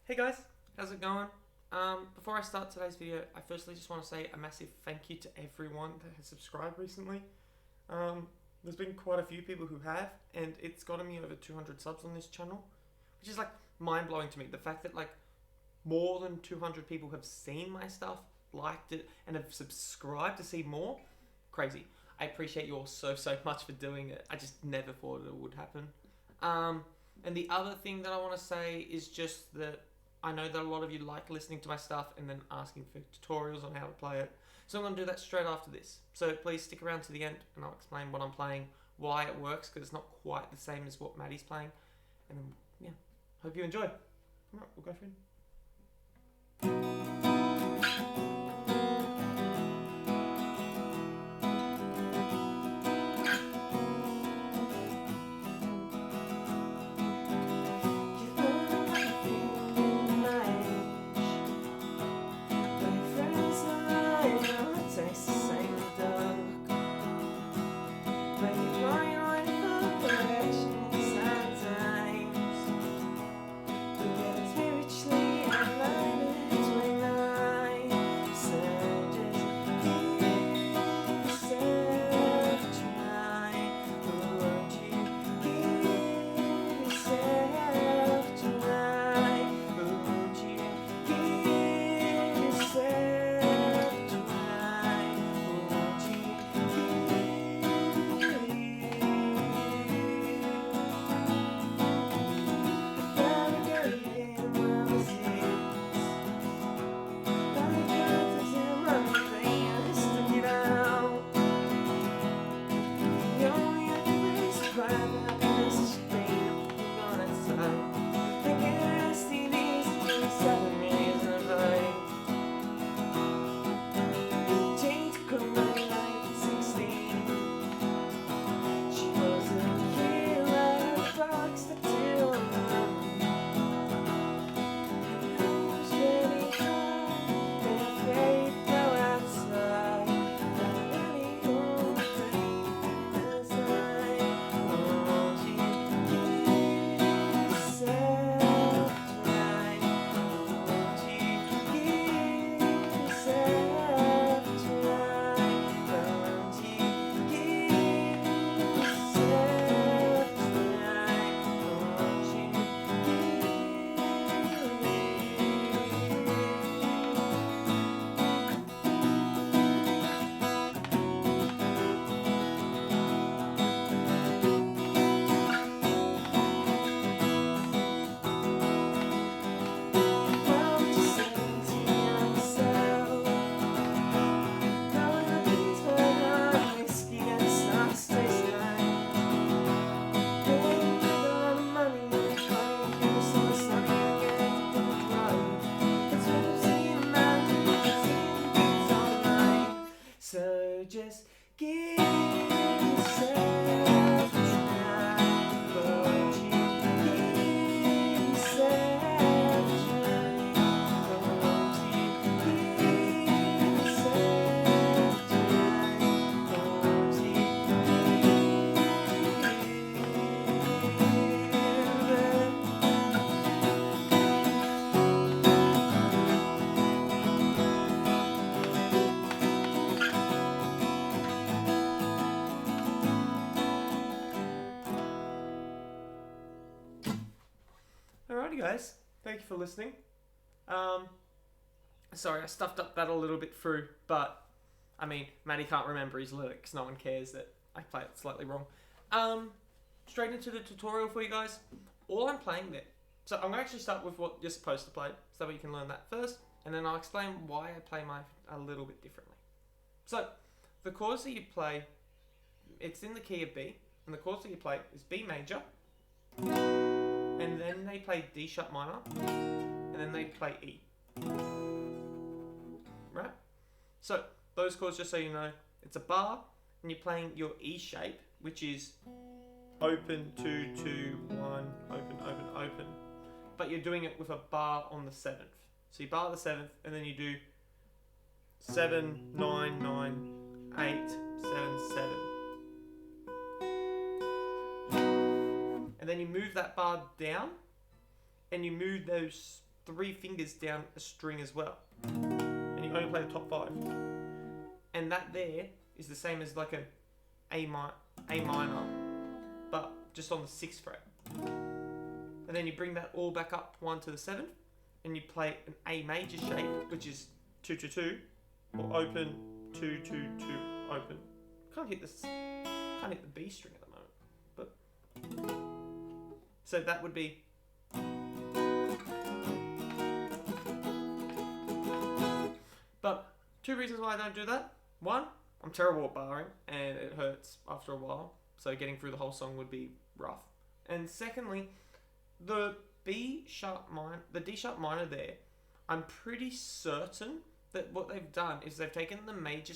Hey guys, how's it going? Before I start today's video, I firstly just want to say a massive thank you to everyone that has subscribed recently. There's been quite a few people who have, and it's gotten me over 200 subs on this channel, which is like mind blowing to me. The fact that like more than 200 people have seen my stuff, liked it, and have subscribed to see more, crazy. I appreciate you all so much for doing it. I just never thought it would happen. And the other thing that I want to say is just that I know that a lot of you like listening to my stuff and then asking for tutorials on how to play it. So I'm going to do that straight after this. So please stick around to the end and I'll explain what I'm playing, why it works, because it's not quite the same as what Maddie's playing. And then, yeah, hope you enjoy. Alright, we'll go for it. So just give yourself a try, won't you? Give yourself a try, won't you? Give yourself a try, won't Alrighty guys, thank you for listening. Sorry I stuffed up that a little bit through, but I mean, Maddie can't remember his lyrics, no one cares that I play it slightly wrong. Straight into the tutorial for you guys. All I'm playing there. So I'm going to actually start with what you're supposed to play, so that you can learn that first, and then I'll explain why I play mine a little bit differently. So, the chords that you play, it's in the key of B, and the chords that you play is B major, and then they play D sharp minor, and then they play E. Right? So, those chords, just so you know, it's a bar, and you're playing your E shape, which is open, 2, 2, 1, open, open, open. But you're doing it with a bar on the 7th. So you bar the 7th, and then you do 7, 9, 9, 8, 7, 7. And then you move that bar down, and you move those 3 fingers down a string as well, and you only play the top 5. And that there is the same as like an A minor, but just on the 6th fret. And then you bring that all back up 1 to the 7th, and you play an A major shape, which is 2 to 2, or open 2 to 2 open. Can't hit the B string at the moment, but so that would be. But 2 reasons why I don't do that. 1, I'm terrible at barring, and it hurts after a while, so getting through the whole song would be rough. And secondly, the D sharp minor there, I'm pretty certain that what they've done is they've taken the major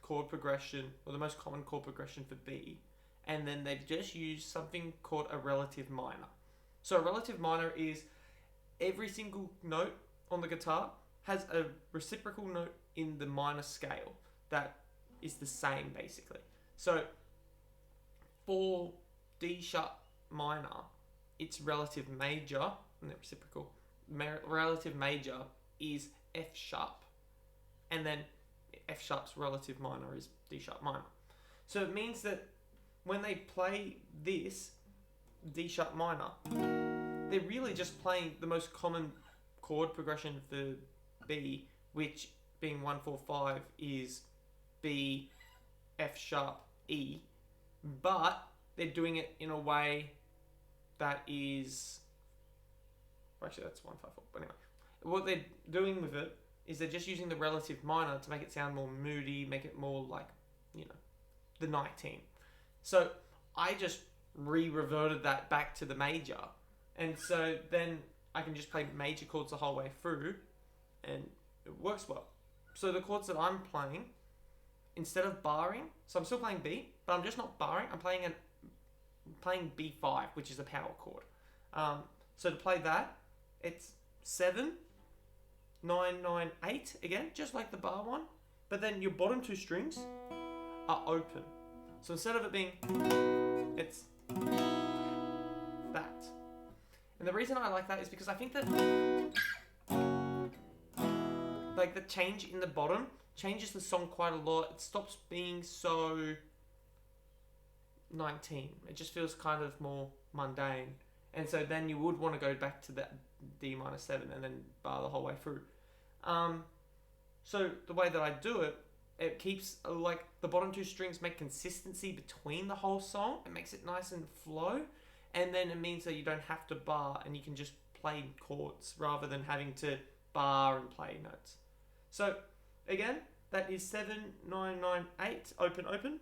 chord progression, or the most common chord progression for B, and then they've just used something called a relative minor. So a relative minor is every single note on the guitar has a reciprocal note in the minor scale that is the same, basically. So for D sharp minor, it's relative major, and the reciprocal relative major is F sharp, and then F sharp's relative minor is D sharp minor. So it means that when they play this D sharp minor, they're really just playing the most common chord progression for B, which being 1 4 5 is B, F sharp, E, but they're doing it in a way that is, actually that's 1 5 4. But anyway, what they're doing with it is they're just using the relative minor to make it sound more moody, make it more like, the 19. So I just reverted that back to the major, and so then I can just play major chords the whole way through, and it works well. So the chords that I'm playing, instead of barring, so I'm still playing B, but I'm just not barring. I'm playing B5, which is a power chord. So to play that, it's 7, 9, 9, 8 again, just like the bar one, but then your bottom 2 strings are open. So instead of it being, it's that. And the reason I like that is because I think that like the change in the bottom changes the song quite a lot. It stops being so 19. It just feels kind of more mundane. And so then you would want to go back to that D minor 7 and then bar the whole way through. So the way that I do it, it keeps like the bottom 2 strings make consistency between the whole song. It makes it nice and flow. And then it means that you don't have to bar and you can just play chords rather than having to bar and play notes. So again, that is 7, 9, 9, 8, open, open.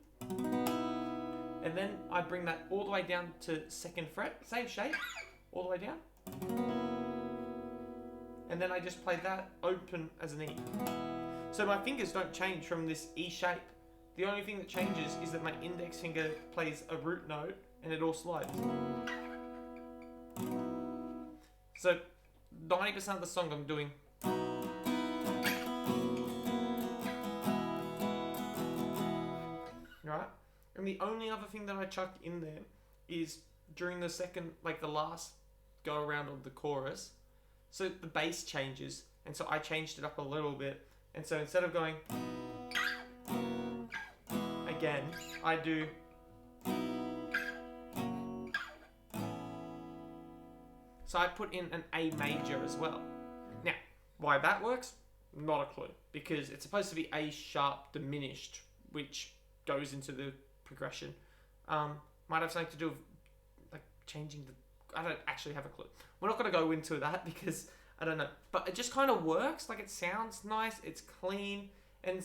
And then I bring that all the way down to 2nd fret, same shape, all the way down. And then I just play that open as an E. So my fingers don't change from this E shape. The only thing that changes is that my index finger plays a root note and it all slides. So 90% of the song I'm doing. Right? And the only other thing that I chuck in there is during the second, like the last go around of the chorus. So the bass changes, and so I changed it up a little bit. And so instead of going again, I do. So I put in an A major as well. Now, why that works? Not a clue. Because it's supposed to be A sharp diminished, which goes into the progression. Might have something to do with like changing the... I don't actually have a clue. We're not going to go into that because I don't know. But it just kind of works. Like it sounds nice. It's clean. And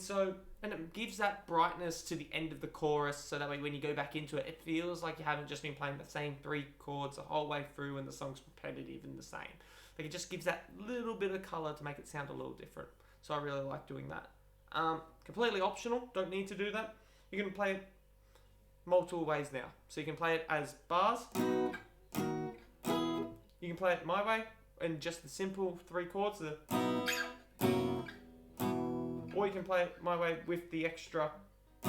it gives that brightness to the end of the chorus, so that way when you go back into it, it feels like you haven't just been playing the same 3 chords the whole way through and the song's repetitive and the same. Like it just gives that little bit of colour to make it sound a little different. So I really like doing that. Completely optional, don't need to do that. You can play it multiple ways now. So you can play it as bars. You can play it my way, and just the simple 3 chords, or you can play it my way with the extra A.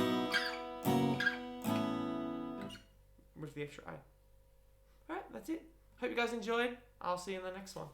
Alright, that's it. Hope you guys enjoyed. I'll see you in the next one.